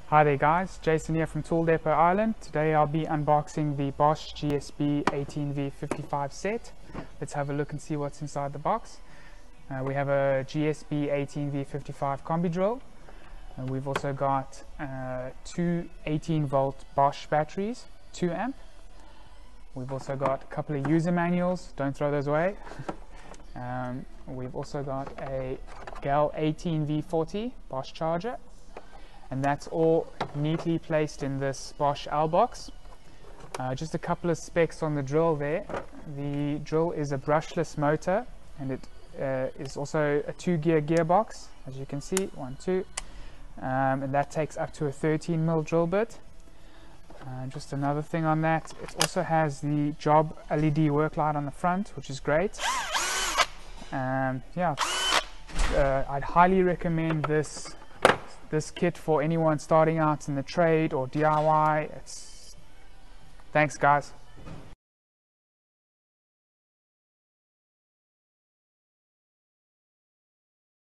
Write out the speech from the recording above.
Hi there guys, Jason here from Tool Depot Ireland. Today I'll be unboxing the Bosch GSB 18V-55 set. Let's have a look and see what's inside the box. We have a GSB 18V-55 combi drill. We've also got two 18-volt Bosch batteries, 2 amp. We've also got a couple of user manuals, don't throw those away. We've also got a GAL 18V40 Bosch charger. And that's all neatly placed in this Bosch L box. Just a couple of specs on the drill there. The drill is a brushless motor, and it is also a 2-gear gearbox, as you can see, 1, 2, and that takes up to a 13mm drill bit. Just another thing on that, it also has the job LED work light on the front, which is great. Yeah, I'd highly recommend this kit for anyone starting out in the trade or DIY. Thanks guys.